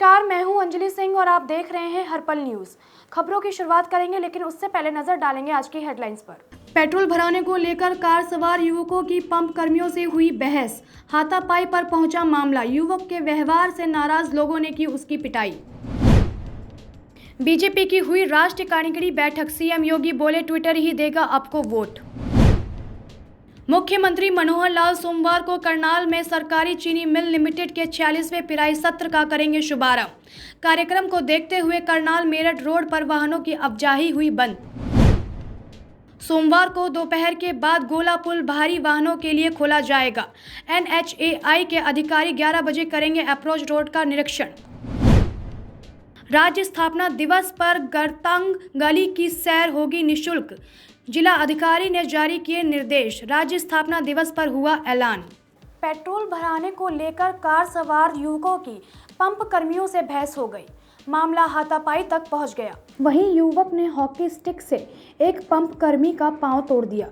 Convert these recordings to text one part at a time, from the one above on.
नमस्कार, मैं हूं अंजलि सिंह और आप देख रहे हैं हर पल न्यूज़। खबरों की शुरुआत करेंगे, लेकिन उससे पहले नजर डालेंगे आज की हेडलाइंस पर। पेट्रोल भराने को लेकर कार सवार युवकों की पंप कर्मियों से हुई बहस। हाथापाई पर पहुंचा मामला। युवक के व्यवहार से नाराज लोगों ने की उसकी पिटाई। बीजेपी की हुई राष्ट्रीय कार्यकारिणी बैठक। सीएम योगी बोले, ट्विटर ही देगा आपको वोट। मुख्यमंत्री मनोहर लाल सोमवार को करनाल में सरकारी चीनी मिल लिमिटेड के 46वें पिराई सत्र का करेंगे शुभारंभ। कार्यक्रम को देखते हुए करनाल मेरठ रोड पर वाहनों की आवाजाही हुई बंद। सोमवार को दोपहर के बाद गोला पुल भारी वाहनों के लिए खोला जाएगा। NHAI के अधिकारी 11 बजे करेंगे अप्रोच रोड का निरीक्षण। राज्य स्थापना दिवस पर गर्तांग गली की सैर होगी निःशुल्क। जिला अधिकारी ने जारी किए निर्देश। राज्य स्थापना दिवस पर हुआ ऐलान। पेट्रोल भराने को लेकर कार सवार युवकों की पंप कर्मियों से बहस हो गई। मामला हाथापाई तक पहुंच गया। वहीं युवक ने हॉकी स्टिक से एक पंप कर्मी का पांव तोड़ दिया।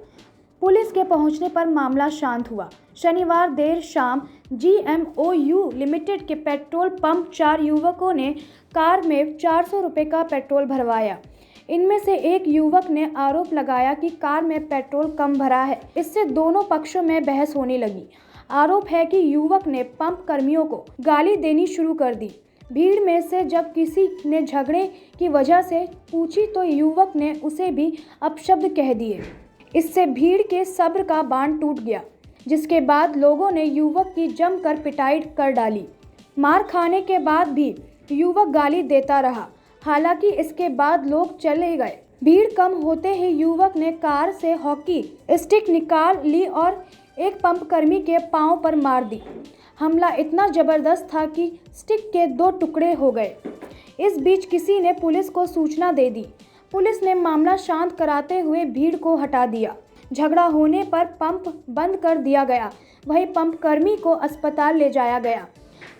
पुलिस के पहुंचने पर मामला शांत हुआ। शनिवार देर शाम GMOU लिमिटेड के पेट्रोल पंप 4 युवकों ने कार में 400 रुपये का पेट्रोल भरवाया। इनमें से एक युवक ने आरोप लगाया कि कार में पेट्रोल कम भरा है। इससे दोनों पक्षों में बहस होने लगी। आरोप है कि युवक ने पंप कर्मियों को गाली देनी शुरू कर दी। भीड़ में से जब किसी ने झगड़े की वजह से पूछी तो युवक ने उसे भी अपशब्द कह दिए। इससे भीड़ के सब्र का बांध टूट गया, जिसके बाद लोगों ने युवक की जमकर पिटाई कर डाली। मार खाने के बाद भी युवक गाली देता रहा। हालांकि इसके बाद लोग चले गए। भीड़ कम होते ही युवक ने कार से हॉकी स्टिक निकाल ली और एक पंप कर्मी के पांव पर मार दी। हमला इतना जबरदस्त था कि स्टिक के 2 टुकड़े हो गए। इस बीच किसी ने पुलिस को सूचना दे दी। पुलिस ने मामला शांत कराते हुए भीड़ को हटा दिया। झगड़ा होने पर पंप बंद कर दिया गया। वहीं पंप कर्मी को अस्पताल ले जाया गया,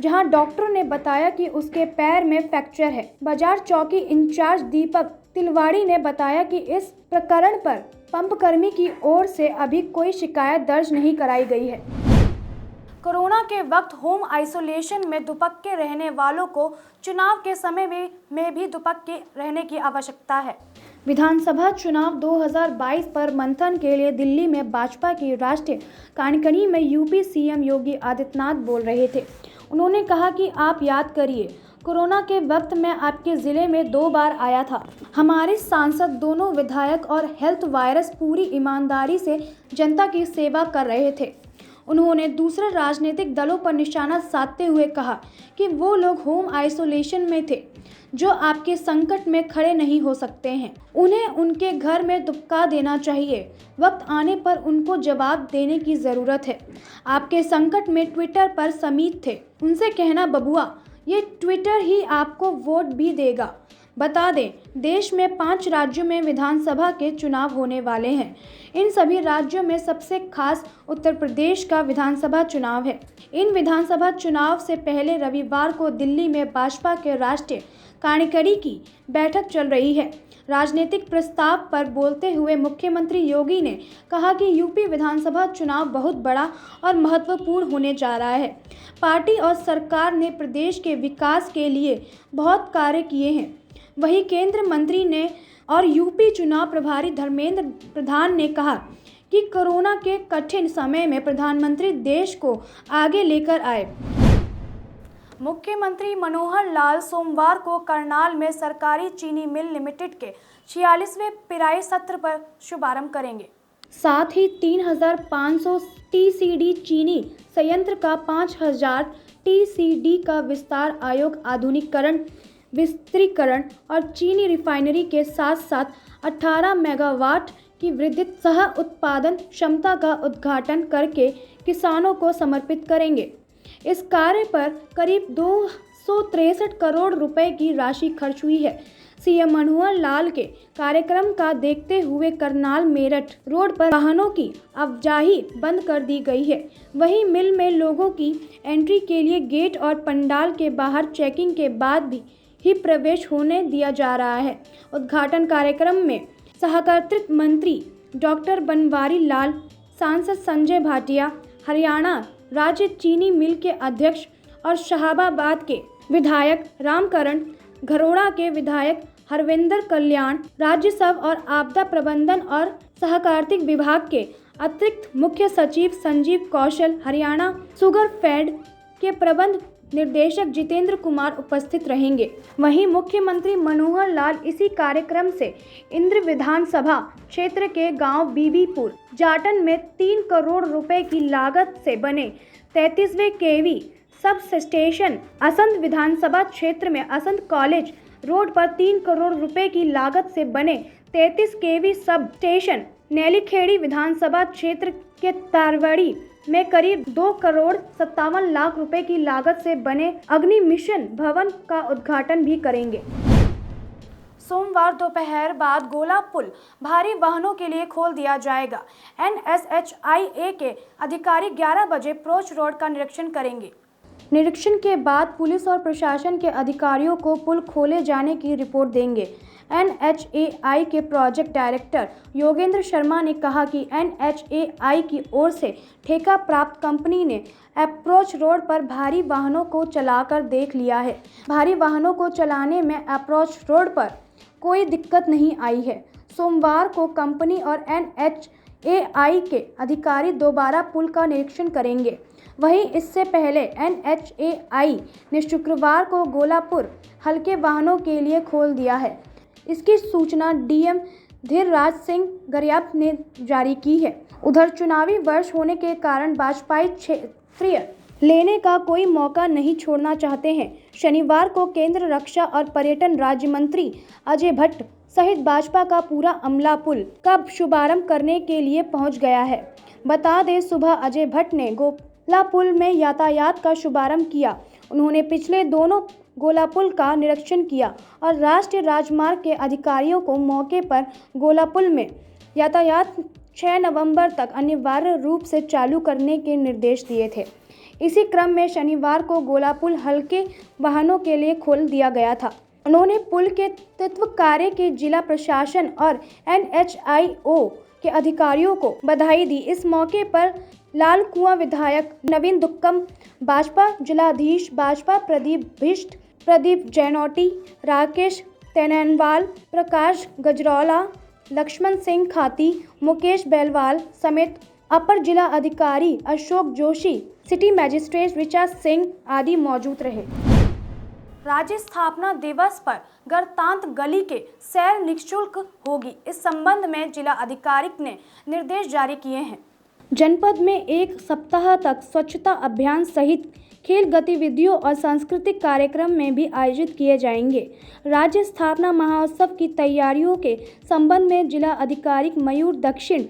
जहां डॉक्टर ने बताया कि उसके पैर में फ्रैक्चर है। बाजार चौकी इंचार्ज दीपक तिलवाड़ी ने बताया कि इस प्रकरण पर पंप कर्मी की ओर से अभी कोई शिकायत दर्ज नहीं कराई गई है। कोरोना के वक्त होम आइसोलेशन में दुबके रहने वालों को चुनाव के समय में भी दुबके रहने की आवश्यकता है। विधानसभा चुनाव 2022 पर मंथन के लिए दिल्ली में भाजपा की राष्ट्रीय कार्यकारिणी में यूपी सीएम योगी आदित्यनाथ बोल रहे थे। उन्होंने कहा कि आप याद करिए, कोरोना के वक्त मैं आपके ज़िले में 2 बार आया था। हमारे सांसद, दोनों विधायक और हेल्थ वायरस पूरी ईमानदारी से जनता की सेवा कर रहे थे। उन्होंने दूसरे राजनीतिक दलों पर निशाना साधते हुए कहा कि वो लोग होम आइसोलेशन में थे जो आपके संकट में खड़े नहीं हो सकते हैं। उन्हें उनके घर में दुबका देना चाहिए। वक्त आने पर उनको जवाब देने की ज़रूरत है। आपके संकट में ट्विटर पर समीत थे, उनसे कहना बबुआ, ये ट्विटर ही आपको वोट भी देगा। बता दें, देश में 5 राज्यों में विधानसभा के चुनाव होने वाले हैं। इन सभी राज्यों में सबसे खास उत्तर प्रदेश का विधानसभा चुनाव है। इन विधानसभा चुनाव से पहले रविवार को दिल्ली में भाजपा के राष्ट्रीय कार्यकारिणी की बैठक चल रही है। राजनीतिक प्रस्ताव पर बोलते हुए मुख्यमंत्री योगी ने कहा कि यूपी विधानसभा चुनाव बहुत बड़ा और महत्वपूर्ण होने जा रहा है। पार्टी और सरकार ने प्रदेश के विकास के लिए बहुत कार्य किए हैं। वहीं केंद्र मंत्री ने और यूपी चुनाव प्रभारी धर्मेंद्र प्रधान ने कहा कि कोरोना के कठिन समय में प्रधानमंत्री देश को आगे लेकर आए। मुख्यमंत्री मनोहर लाल सोमवार को करनाल में सरकारी चीनी मिल लिमिटेड के 46वें पिराई सत्र पर शुभारंभ करेंगे। साथ ही 3500 TCD चीनी संयंत्र का 5000 TCD का विस्तार, आयोग आधुनिकीकरण, विस्तारीकरण और चीनी रिफाइनरी के साथ साथ 18 मेगावाट की वृद्धित सह उत्पादन क्षमता का उद्घाटन करके किसानों को समर्पित करेंगे। इस कार्य पर करीब 263 करोड़ रुपए की राशि खर्च हुई है। सीएम मनोहर लाल के कार्यक्रम का देखते हुए करनाल मेरठ रोड पर वाहनों की आवाजाही बंद कर दी गई है। वहीं मिल में लोगों की एंट्री के लिए गेट और पंडाल के बाहर चेकिंग के बाद ही प्रवेश होने दिया जा रहा है। उद्घाटन कार्यक्रम में सहकारिता मंत्री डॉक्टर बनवारी लाल, सांसद संजय भाटिया, हरियाणा राज्य चीनी मिल के अध्यक्ष और शाहाबाद के विधायक रामकरण, घरोड़ा के विधायक हरविंदर कल्याण, राजस्व और आपदा प्रबंधन और सहकारिता विभाग के अतिरिक्त मुख्य सचिव संजीव कौशल, हरियाणा शुगर फेड के प्रबंध निर्देशक जितेंद्र कुमार उपस्थित रहेंगे। वहीं मुख्यमंत्री मनोहर लाल इसी कार्यक्रम से इंद्र विधानसभा क्षेत्र के गांव बीबीपुर जाटन में 3 करोड़ रुपए की लागत से बने 33वें केवी सब स्टेशन, असंध विधानसभा क्षेत्र में असंध कॉलेज रोड पर 3 करोड़ रुपए की लागत से बने 33 केवी सब स्टेशन, नेलीखेड़ी विधानसभा क्षेत्र के तारवाड़ी में करीब 2 करोड़ 57 लाख रुपए की लागत से बने अग्नि मिशन भवन का उद्घाटन भी करेंगे। सोमवार दोपहर बाद गोला पुल भारी वाहनों के लिए खोल दिया जाएगा। NSHIA के अधिकारी 11 बजे अप्रोच रोड का निरीक्षण करेंगे। निरीक्षण के बाद पुलिस और प्रशासन के अधिकारियों को पुल खोले जाने की रिपोर्ट देंगे। NHAI के प्रोजेक्ट डायरेक्टर योगेंद्र शर्मा ने कहा कि NHAI की ओर से ठेका प्राप्त कंपनी ने अप्रोच रोड पर भारी वाहनों को चलाकर देख लिया है। भारी वाहनों को चलाने में अप्रोच रोड पर कोई दिक्कत नहीं आई है। सोमवार को कंपनी और NHAI के अधिकारी दोबारा पुल का निरीक्षण करेंगे। वहीं इससे पहले NHAI ने शुक्रवार को गोलापुर हल्के वाहनों के लिए खोल दिया है। इसकी सूचना DM धीरराज सिंह गर्याप्त ने जारी की है। उधर चुनावी वर्ष होने के कारण भाजपाई क्षेत्रीय लेने का कोई मौका नहीं छोड़ना चाहते हैं। शनिवार को केंद्र रक्षा और पर्यटन राज्य मंत्री अजय भट्ट सहित भाजपा का पूरा अमला पुल का शुभारंभ करने के लिए पहुंच गया है। बता दें, सुबह अजय भट्ट ने गोला पुल में यातायात का शुभारंभ किया। उन्होंने पिछले दोनों गोला पुल का निरीक्षण किया और राष्ट्रीय राजमार्ग के अधिकारियों को मौके पर गोला पुल में यातायात 6 नवंबर तक अनिवार्य रूप से चालू करने के निर्देश दिए थे। इसी क्रम में शनिवार को गोला पुल हल्के वाहनों के लिए खोल दिया गया था। उन्होंने पुल के तत्व कार्य के जिला प्रशासन और NHIO के अधिकारियों को बधाई दी। इस मौके पर लाल कुआं विधायक नवीन दुक्कम, भाजपा जिलाधीश भाजपा प्रदीप भिष्ट, प्रदीप जैनोटी, राकेश तेनवाल, प्रकाश गजरौला, लक्ष्मण सिंह खाती, मुकेश बेलवाल समेत अपर जिला अधिकारी अशोक जोशी, सिटी मजिस्ट्रेट ऋचा सिंह आदि मौजूद रहे। राज्य स्थापना दिवस पर गणतंत्र गली के सैर निःशुल्क होगी। इस संबंध में जिला अधिकारी ने निर्देश जारी किए हैं। जनपद में एक सप्ताह तक स्वच्छता अभियान सहित खेल गतिविधियों और सांस्कृतिक कार्यक्रम में भी आयोजित किए जाएंगे। राज्य स्थापना महोत्सव की तैयारियों के संबंध में जिला अधिकारी मयूर दक्षिण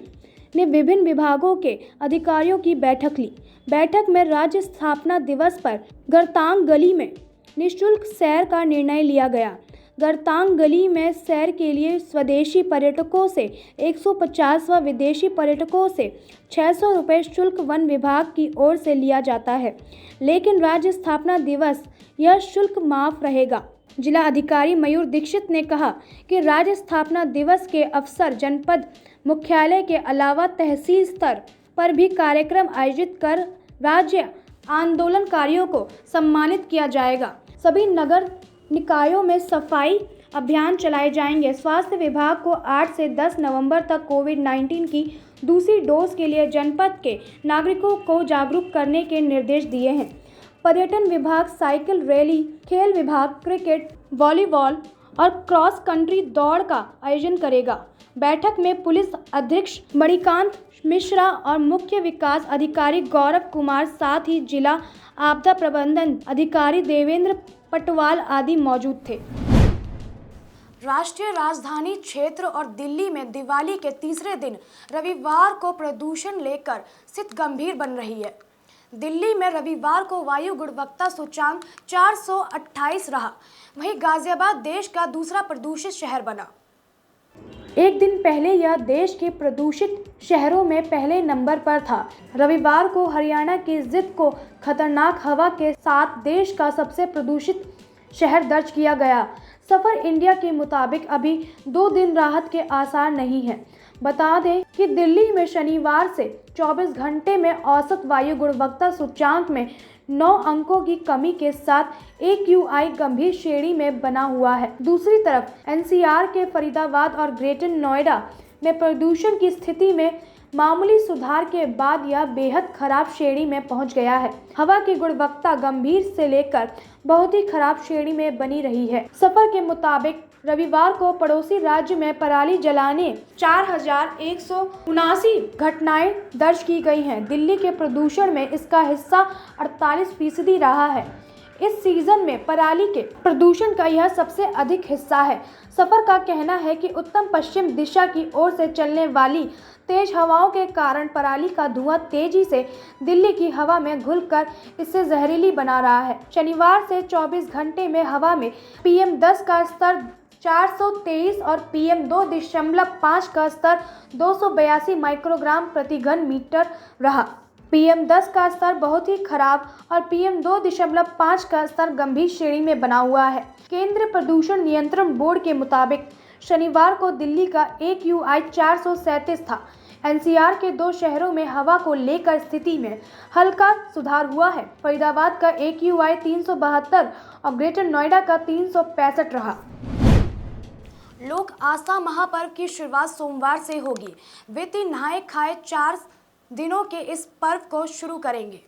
ने विभिन्न विभागों के अधिकारियों की बैठक ली। बैठक में राज्य स्थापना दिवस पर गणतंत्र गली में निःशुल्क सैर का निर्णय लिया गया। गणतंत्र गली में सैर के लिए स्वदेशी पर्यटकों से 150 व विदेशी पर्यटकों से 600 रुपये शुल्क वन विभाग की ओर से लिया जाता है, लेकिन राज्य स्थापना दिवस यह शुल्क माफ रहेगा। जिला अधिकारी मयूर दीक्षित ने कहा कि राज्य स्थापना दिवस के अवसर जनपद मुख्यालय के अलावा तहसील स्तर पर भी कार्यक्रम आयोजित कर राज्य आंदोलनकारियों को सम्मानित किया जाएगा। सभी नगर निकायों में सफाई अभियान चलाए जाएंगे। स्वास्थ्य विभाग को 8 से 10 नवंबर तक कोविड-19 की दूसरी डोज के लिए जनपद के नागरिकों को जागरूक करने के निर्देश दिए हैं। पर्यटन विभाग साइकिल रैली, खेल विभाग क्रिकेट, वॉलीबॉल और क्रॉस कंट्री दौड़ का आयोजन करेगा। बैठक में पुलिस अधीक्षक मणिकांत मिश्रा और मुख्य विकास अधिकारी गौरव कुमार, साथ ही जिला आपदा प्रबंधन अधिकारी देवेंद्र पटवाल आदि मौजूद थे। राष्ट्रीय राजधानी क्षेत्र और दिल्ली में दिवाली के तीसरे दिन रविवार को प्रदूषण लेकर स्थिति गंभीर बन रही है। दिल्ली में रविवार को वायु गुणवत्ता सूचकांक 428 रहा। वहीं गाजियाबाद देश का दूसरा प्रदूषित शहर बना। एक दिन पहले यह देश के प्रदूषित शहरों में पहले नंबर पर था। रविवार को हरियाणा की जिद को खतरनाक हवा के साथ देश का सबसे प्रदूषित शहर दर्ज किया गया। सफर इंडिया के मुताबिक अभी 2 दिन राहत के आसार नहीं हैं। बता दें कि दिल्ली में शनिवार से 24 घंटे में औसत वायु गुणवत्ता सूचकांक में 9 अंकों की कमी के साथ AQI गंभीर श्रेणी में बना हुआ है। दूसरी तरफ NCR के फरीदाबाद और ग्रेटर नोएडा में प्रदूषण की स्थिति में मामूली सुधार के बाद यह बेहद खराब श्रेणी में पहुंच गया है। हवा की गुणवत्ता गंभीर से लेकर बहुत ही खराब श्रेणी में बनी रही है। सफर के मुताबिक रविवार को पड़ोसी राज्य में पराली जलाने 4179 घटनाएं दर्ज की गई हैं। दिल्ली के प्रदूषण में इसका हिस्सा 48% रहा है। इस सीजन में पराली के प्रदूषण का यह सबसे अधिक हिस्सा है। सफर का कहना है कि उत्तर पश्चिम दिशा की ओर से चलने वाली तेज हवाओं के कारण पराली का धुआं तेजी से दिल्ली की हवा में घुलकर इसे जहरीली बना रहा है। शनिवार से 24 घंटे में हवा में PM10 का स्तर 423 और PM2.5 का स्तर 282 माइक्रोग्राम प्रति घन मीटर रहा। PM10 का स्तर बहुत ही खराब और PM2.5 का स्तर गंभीर श्रेणी में बना हुआ है। केंद्रीय प्रदूषण नियंत्रण बोर्ड के मुताबिक शनिवार को दिल्ली का AQI 437 था। NCR के 2 शहरों में हवा को लेकर स्थिति में हल्का सुधार हुआ है। फरीदाबाद का AQI 372 और ग्रेटर नोएडा का 365 रहा। लोक आस्था महापर्व की शुरुआत सोमवार से होगी। व्यक्ति नहाए खाए 4 दिनों के इस पर्व को शुरू करेंगे।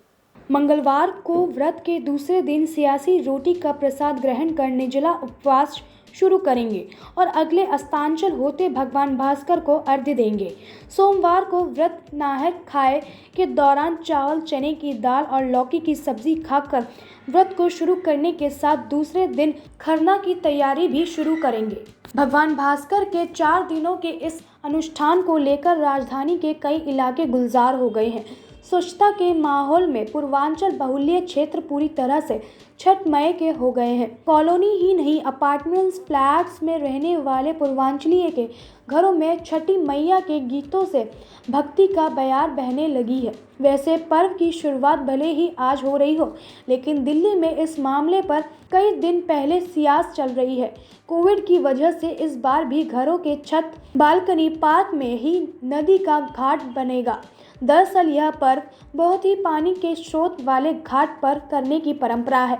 मंगलवार को व्रत के दूसरे दिन सियासी रोटी का प्रसाद ग्रहण कर निर्जला उपवास शुरू करेंगे और अगले अस्तांचल होते भगवान भास्कर को अर्घ्य देंगे। सोमवार को व्रत नहाए खाए के दौरान चावल, चने की दाल और लौकी की सब्जी खाकर व्रत को शुरू करने के साथ दूसरे दिन खरना की तैयारी भी शुरू करेंगे। भगवान भास्कर के 4 दिनों के इस अनुष्ठान को लेकर राजधानी के कई इलाके गुलजार हो गए हैं। स्वच्छता के माहौल में पूर्वांचल बहुल्य क्षेत्र पूरी तरह से छठमय के हो गए हैं। कॉलोनी ही नहीं, अपार्टमेंट्स, फ्लैट्स में रहने वाले पूर्वांचलीय के घरों में छठी मैया के गीतों से भक्ति का बयार बहने लगी है। वैसे पर्व की शुरुआत भले ही आज हो रही हो, लेकिन दिल्ली में इस मामले पर कई दिन पहले सियासत चल रही है। कोविड की वजह से इस बार भी घरों के छत, बालकनी, पार्क में ही नदी का घाट बनेगा। दरअसल यह पर्व बहुत ही पानी के स्रोत वाले घाट पर करने की परंपरा है,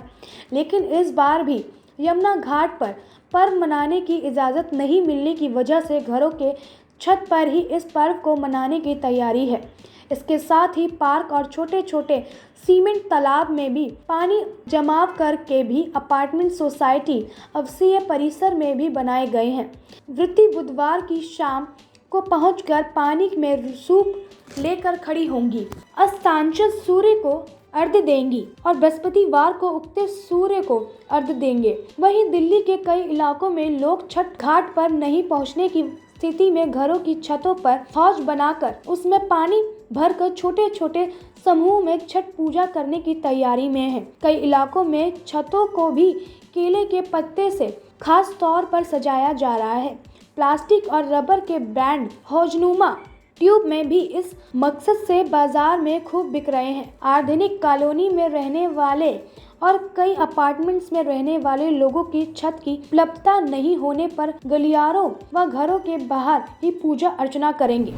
लेकिन इस बार भी यमुना घाट पर पर्व मनाने की इजाज़त नहीं मिलने की वजह से घरों के छत पर ही इस पर्व को मनाने की तैयारी है। इसके साथ ही पार्क और छोटे छोटे सीमेंट तालाब में भी पानी जमाव करके भी अपार्टमेंट सोसाइटी आवासीय परिसर में भी बनाए गए हैं। वृत्ति बुधवार की शाम को पहुंचकर पानी में सूप लेकर खड़ी होंगी, अस्तांचल सूर्य को अर्घ्य देंगी और बृहस्पतिवार को उगते सूर्य को अर्घ्य देंगे। वहीं दिल्ली के कई इलाकों में लोग छठ घाट पर नहीं पहुंचने की स्थिति में घरों की छतों पर हौज बनाकर उसमें पानी भरकर छोटे छोटे समूह में छठ पूजा करने की तैयारी में हैं। कई इलाकों में छतों को भी केले के पत्ते से खास तौर पर सजाया जा रहा है। प्लास्टिक और रबर के बैंड हौजनुमा ट्यूब में भी इस मकसद से बाजार में खूब बिक रहे हैं। आधुनिक कॉलोनी में रहने वाले और कई अपार्टमेंट्स में रहने वाले लोगों की छत की उपलब्धता नहीं होने पर गलियारों व घरों के बाहर ही पूजा अर्चना करेंगे।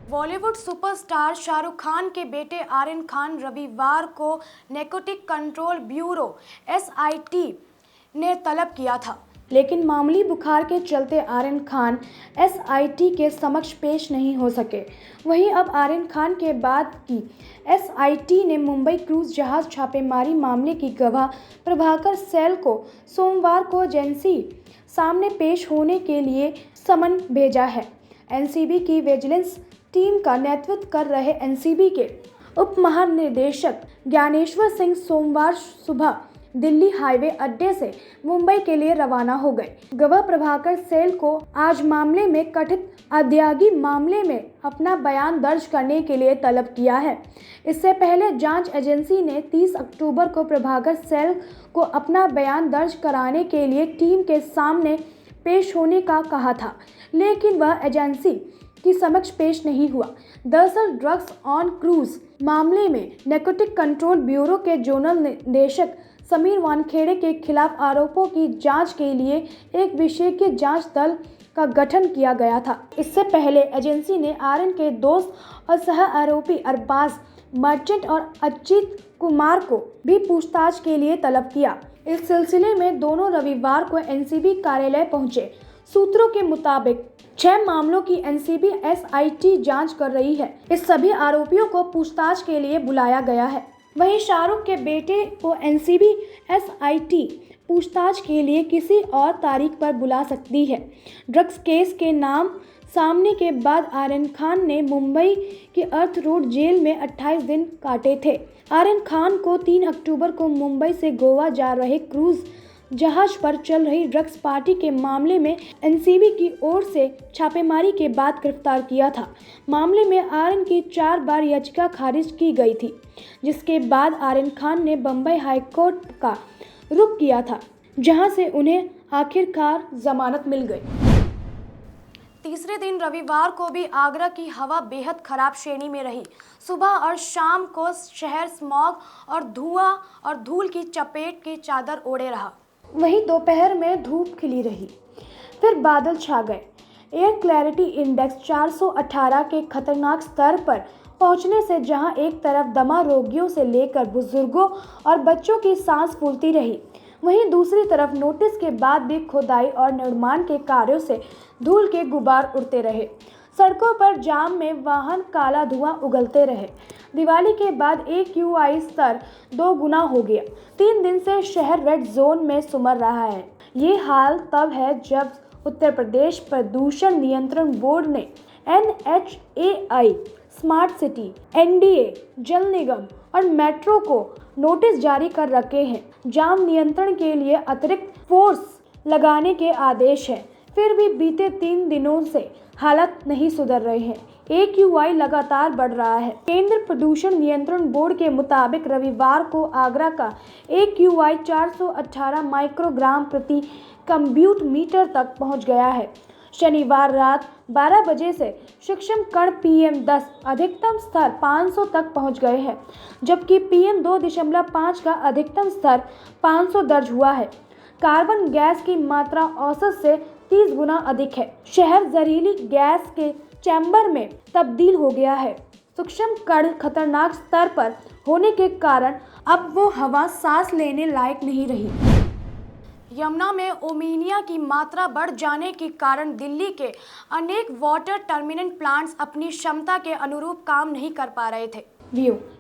बॉलीवुड सुपरस्टार शाहरुख खान के बेटे आर्यन खान रविवार को नैर्कोटिक कंट्रोल ब्यूरो SIT ने तलब किया था, लेकिन मामूली बुखार के चलते आर्यन खान SIT के समक्ष पेश नहीं हो सके। वहीं अब आर्यन खान के बाद की SIT ने मुंबई क्रूज जहाज छापेमारी मामले की गवाह प्रभाकर सैल को सोमवार को एजेंसी सामने पेश होने के लिए समन भेजा है। NCB की विजिलेंस टीम का नेतृत्व कर रहे NCB के उप महानिदेशक ज्ञानेश्वर सिंह सोमवार सुबह दिल्ली हाईवे अड्डे से मुंबई के लिए रवाना हो गए। गवाह प्रभाकर सैल को आज मामले में कथित अदायगी मामले में अपना बयान दर्ज करने के लिए तलब किया है। इससे पहले जांच एजेंसी ने 30 अक्टूबर को प्रभाकर सैल को अपना बयान दर्ज कराने के लिए टीम के सामने पेश होने का कहा था, लेकिन वह एजेंसी की समक्ष पेश नहीं हुआ। दरअसल ड्रग्स ऑन क्रूज मामले में नैर्कोटिक कंट्रोल ब्यूरो के जोनल निदेशक समीर वानखेड़े के खिलाफ आरोपों की जांच के लिए एक विशेषज्ञ जांच दल का गठन किया गया था। इससे पहले एजेंसी ने आर्यन के दोस्त और सह आरोपी अरबाज मर्चेंट और अजीत कुमार को भी पूछताछ के लिए तलब किया। इस सिलसिले में दोनों रविवार को एनसीबी कार्यालय पहुंचे। सूत्रों के मुताबिक 6 मामलों की एनसीबी एसआईटी जांच कर रही है। इस सभी आरोपियों को पूछताछ के लिए बुलाया गया है। वहीं शाहरुख के बेटे को एनसीबी एसआईटी पूछताछ के लिए किसी और तारीख पर बुला सकती है। ड्रग्स केस के नाम सामने के बाद आर्यन खान ने मुंबई के अर्थ रोड जेल में 28 दिन काटे थे। आर्यन खान को 3 अक्टूबर को मुंबई से गोवा जा रहे क्रूज जहाज पर चल रही ड्रग्स पार्टी के मामले में एनसीबी की ओर से छापेमारी के बाद गिरफ्तार किया था। मामले में आर्यन की 4 बार याचिका खारिज की गई थी, जिसके बाद आर्यन खान ने बम्बई हाईकोर्ट का रुख किया था, जहां से उन्हें आखिरकार जमानत मिल गई। तीसरे दिन रविवार को भी आगरा की हवा बेहद खराब श्रेणी में रही। सुबह और शाम को शहर स्मॉग और धुआं और धूल की चपेट की चादर ओढ़े रहा। वहीं दोपहर में धूप खिली रही, फिर बादल छा गए। एयर क्लैरिटी इंडेक्स 418 के खतरनाक स्तर पर पहुंचने से जहां एक तरफ दमा रोगियों से लेकर बुजुर्गों और बच्चों की सांस फूलती रही, वहीं दूसरी तरफ नोटिस के बाद भी खुदाई और निर्माण के कार्यों से धूल के गुबार उड़ते रहे। सड़कों पर जाम में वाहन काला धुआं उगलते रहे। दिवाली के बाद AQI स्तर 2 गुना हो गया। 3 दिन से शहर रेड जोन में सुमर रहा है। ये हाल तब है जब उत्तर प्रदेश प्रदूषण नियंत्रण बोर्ड ने NHAI, स्मार्ट सिटी, NDA, जल निगम और मेट्रो को नोटिस जारी कर रखे हैं। जाम नियंत्रण के लिए अतिरिक्त फोर्स लगाने के आदेश हैं। फिर भी बीते 3 दिनों से हालात नहीं सुधर रहे हैं। AQI लगातार बढ़ रहा है। केंद्र प्रदूषण नियंत्रण बोर्ड के मुताबिक रविवार को आगरा का AQI 418 माइक्रोग्राम प्रति क्यूबिक मीटर तक पहुंच गया है। शनिवार रात 12 बजे से सूक्ष्म कण PM10 अधिकतम स्तर 500 तक पहुंच गए हैं, जबकि PM2.5 का अधिकतम स्तर 500 दर्ज हुआ है। कार्बन गैस की मात्रा औसत से 30 गुना अधिक है। शहर जहरीली गैस के चैम्बर में तब्दील हो गया है। सूक्ष्म कण खतरनाक स्तर पर होने के कारण अब वो हवा सांस लेने लायक नहीं रही। यमुना में अमोनिया की मात्रा बढ़ जाने के कारण दिल्ली के अनेक वाटर ट्रीटमेंट प्लांट्स अपनी क्षमता के अनुरूप काम नहीं कर पा रहे थे।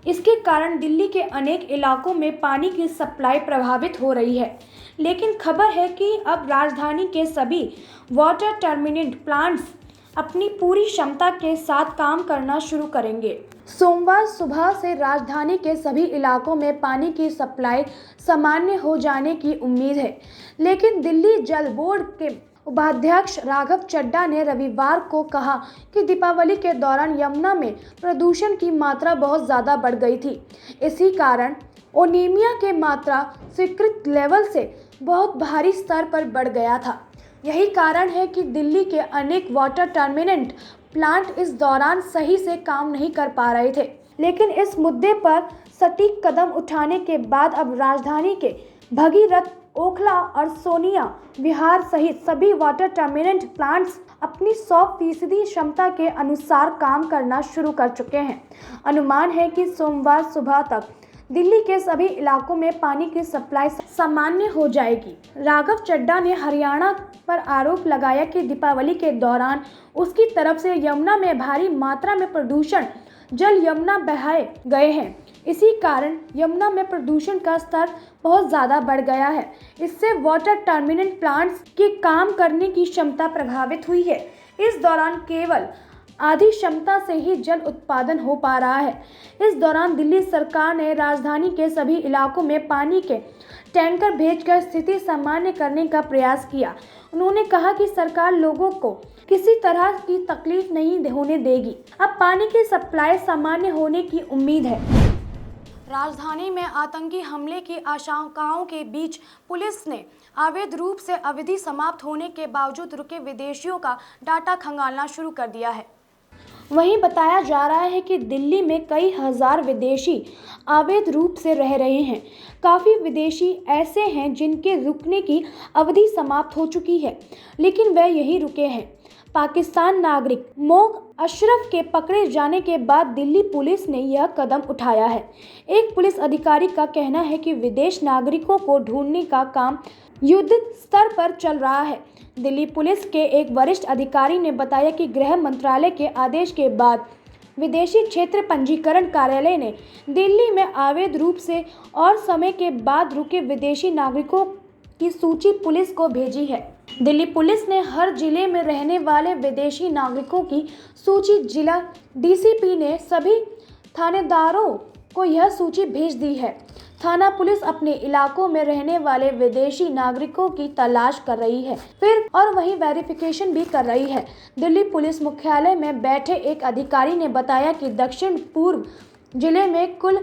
इसके कारण दिल्ली के अनेक इलाकों में पानी की सप्लाई प्रभावित हो रही है। लेकिन खबर है कि अब राजधानी के सभी वाटर ट्रीटमेंट प्लांट्स अपनी पूरी क्षमता के साथ काम करना शुरू करेंगे। सोमवार सुबह से राजधानी के सभी इलाकों में पानी की सप्लाई सामान्य हो जाने की उम्मीद है, लेकिन दिल्ली जल बोर्ड के उपाध्यक्ष राघव चड्ढा ने रविवार को कहा कि दीपावली के दौरान यमुना में प्रदूषण की मात्रा बहुत ज़्यादा बढ़ गई थी। इसी कारण अमोनिया की मात्रा स्वीकृत लेवल से बहुत भारी स्तर पर बढ़ गया था। यही कारण है कि दिल्ली के अनेक वाटर ट्रीटमेंट प्लांट इस दौरान सही से काम नहीं कर पा रहे थे। लेकिन इस मुद्दे पर सटीक कदम उठाने के बाद अब राजधानी के भगीरथ, ओखला और सोनिया विहार सहित सभी वाटर ट्रीटमेंट प्लांट्स अपनी 100% क्षमता के अनुसार काम करना शुरू कर चुके हैं। अनुमान है कि सोमवार सुबह तक दिल्ली के सभी इलाकों में पानी की सप्लाई सामान्य हो जाएगी। राघव चड्ढा ने हरियाणा पर आरोप लगाया कि दीपावली के दौरान उसकी तरफ से यमुना में भारी मात्रा में प्रदूषण जल यमुना बहाए गए हैं। इसी कारण यमुना में प्रदूषण का स्तर बहुत ज़्यादा बढ़ गया है। इससे वाटर ट्रीटमेंट प्लांट्स की काम करने की क्षमता प्रभावित हुई है। इस दौरान केवल आधी क्षमता से ही जल उत्पादन हो पा रहा है। इस दौरान दिल्ली सरकार ने राजधानी के सभी इलाकों में पानी के टैंकर भेजकर स्थिति सामान्य करने का प्रयास किया। उन्होंने कहा कि सरकार लोगों को किसी तरह की तकलीफ नहीं होने देगी। अब पानी की सप्लाई सामान्य होने की उम्मीद है। राजधानी में आतंकी हमले की आशंकाओं के बीच पुलिस ने अवैध रूप से अवधि समाप्त होने के बावजूद रुके विदेशियों का डाटा खंगालना शुरू कर दिया है। वहीं बताया जा रहा है कि दिल्ली में कई हजार विदेशी अवैध रूप से रह रहे हैं। काफ़ी विदेशी ऐसे हैं जिनके रुकने की अवधि समाप्त हो चुकी है, लेकिन वह यहीं रुके हैं। पाकिस्तान नागरिक मोग अशरफ के पकड़े जाने के बाद दिल्ली पुलिस ने यह कदम उठाया है। एक पुलिस अधिकारी का कहना है कि विदेश नागरिकों को ढूंढने का काम युद्ध स्तर पर चल रहा है। दिल्ली पुलिस के एक वरिष्ठ अधिकारी ने बताया कि गृह मंत्रालय के आदेश के बाद विदेशी क्षेत्र पंजीकरण कार्यालय ने दिल्ली में अवैध रूप से और समय के बाद रुके विदेशी नागरिकों की सूची पुलिस को भेजी है। दिल्ली पुलिस ने हर जिले में रहने वाले विदेशी नागरिकों की सूची जिला डीसीपी ने सभी थानेदारों को यह सूची भेज दी है। थाना पुलिस अपने इलाकों में रहने वाले विदेशी नागरिकों की तलाश कर रही है फिर और वहीं वेरिफिकेशन भी कर रही है। दिल्ली पुलिस मुख्यालय में बैठे एक अधिकारी ने बताया कि दक्षिण पूर्व जिले में कुल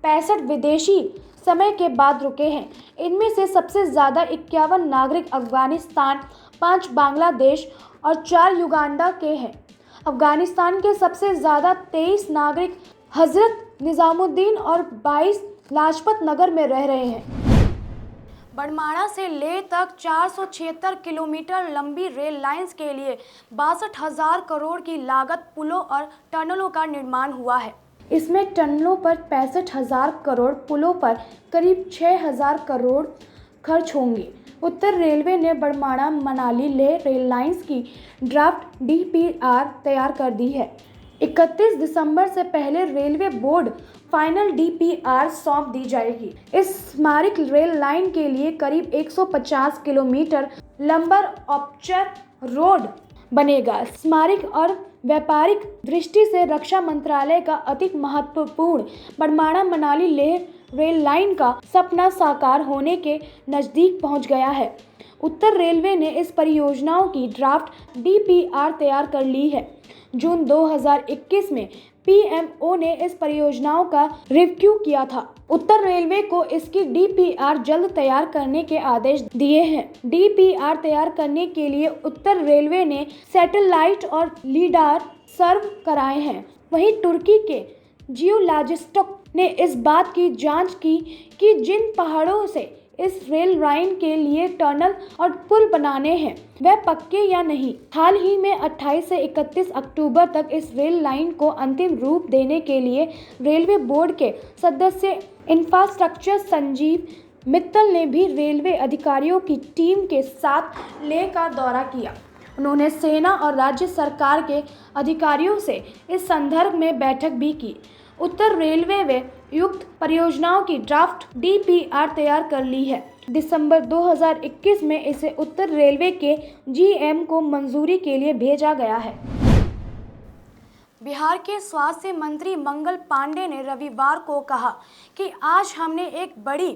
65 विदेशी समय के बाद रुके हैं। इनमें से सबसे ज़्यादा 51 नागरिक अफगानिस्तान, 5 बांग्लादेश और 4 युगांडा के हैं। अफगानिस्तान के सबसे ज़्यादा 23 नागरिक हजरत निजामुद्दीन और 22 लाजपत नगर में रह रहे हैं। बड़माड़ा से लेह तक 476 किलोमीटर लंबी रेल लाइंस के लिए 62,000 करोड़ की लागत पुलों और टनलों का निर्माण हुआ है। इसमें टनलों पर 65,000 करोड़, पुलों पर करीब 6,000 करोड़ खर्च होंगे। उत्तर रेलवे ने बड़माड़ा मनाली लेह रेल लाइंस की ड्राफ्ट डीपीआर तैयार कर दी है। 31 दिसंबर से पहले रेलवे बोर्ड फाइनल डीपीआर सौंप दी जाएगी। इस स्मारक रेल लाइन के लिए करीब 150 किलोमीटर लंबा औपचार रोड बनेगा। स्मारक और व्यापारिक दृष्टि से रक्षा मंत्रालय का अति महत्वपूर्ण बड़माड़ा मनाली लेह रेल लाइन का सपना साकार होने के नज़दीक पहुंच गया है। उत्तर रेलवे ने इस परियोजनाओं की ड्राफ्ट डीपीआर तैयार कर ली है। जून 2021 में पीएमओ ने इस परियोजनाओं का रिव्यू किया था। उत्तर रेलवे को इसकी डीपीआर जल्द तैयार करने के आदेश दिए हैं। डीपीआर तैयार करने के लिए उत्तर रेलवे ने सैटेलाइट और लीडार सर्व कराए हैं। वहीं तुर्की के जियोलॉजिस्टों ने इस बात की जांच की कि जिन पहाड़ों से इस रेल लाइन के लिए टनल और पुल बनाने हैं वह पक्के या नहीं। हाल ही में 28 से 31 अक्टूबर तक इस रेल लाइन को अंतिम रूप देने के लिए रेलवे बोर्ड के सदस्य इंफ्रास्ट्रक्चर संजीव मित्तल ने भी रेलवे अधिकारियों की टीम के साथ लेह का दौरा किया। उन्होंने सेना और राज्य सरकार के अधिकारियों से इस संदर्भ में बैठक भी की। उत्तर रेलवे वे युक्त परियोजनाओं की ड्राफ्ट डीपीआर तैयार कर ली है। दिसंबर 2021 में इसे उत्तर रेलवे के जीएम को मंजूरी के लिए भेजा गया है। बिहार के स्वास्थ्य मंत्री मंगल पांडे ने रविवार को कहा कि आज हमने एक बड़ी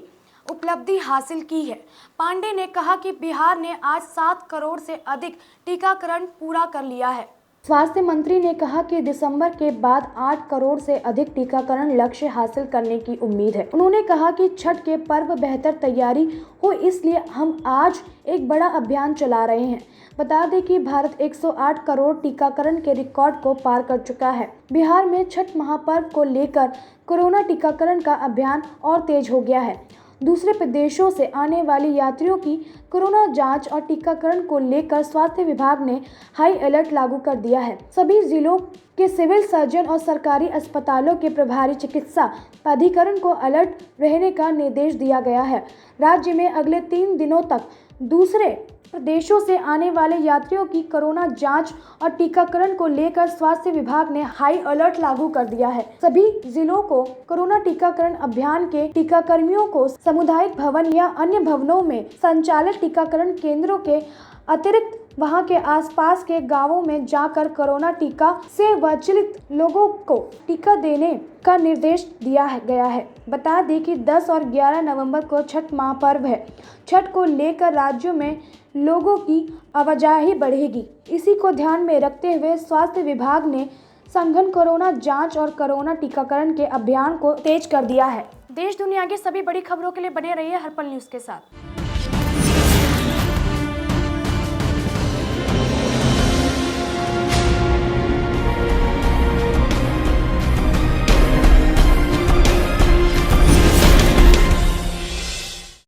उपलब्धि हासिल की है। पांडे ने कहा कि बिहार ने आज 7 करोड़ से अधिक टीकाकरण पूरा कर लिया है। स्वास्थ्य मंत्री ने कहा कि दिसंबर के बाद 8 करोड़ से अधिक टीकाकरण लक्ष्य हासिल करने की उम्मीद है। उन्होंने कहा कि छठ के पर्व बेहतर तैयारी हो, इसलिए हम आज एक बड़ा अभियान चला रहे हैं। बता दें कि भारत 108 करोड़ टीकाकरण के रिकॉर्ड को पार कर चुका है। बिहार में छठ महापर्व को लेकर कोरोना टीकाकरण का अभियान और तेज हो गया है। दूसरे प्रदेशों से आने वाले यात्रियों की कोरोना जांच और टीकाकरण को लेकर स्वास्थ्य विभाग ने हाई अलर्ट लागू कर दिया है। सभी जिलों के सिविल सर्जन और सरकारी अस्पतालों के प्रभारी चिकित्सा प्राधिकरण को अलर्ट रहने का निर्देश दिया गया है। राज्य में अगले 3 दिनों तक दूसरे प्रदेशों से आने वाले यात्रियों की कोरोना जांच और टीकाकरण को लेकर स्वास्थ्य विभाग ने हाई अलर्ट लागू कर दिया है। सभी जिलों को कोरोना टीकाकरण अभियान के टीकाकर्मियों को सामुदायिक भवन या अन्य भवनों में संचालित टीकाकरण केंद्रों के अतिरिक्त वहां के आसपास के गांवों में जाकर कोरोना टीका से वंचित लोगों को टीका देने का निर्देश दिया गया है। बता दें कि 10 और 11 नवंबर को छठ महापर्व है। छठ को लेकर राज्यों में लोगों की आवाजाही बढ़ेगी। इसी को ध्यान में रखते हुए स्वास्थ्य विभाग ने सघन कोरोना जांच और कोरोना टीकाकरण के अभियान को तेज कर दिया है। देश दुनिया की सभी बड़ी खबरों के लिए बने रहिए हर्पल न्यूज़ के साथ।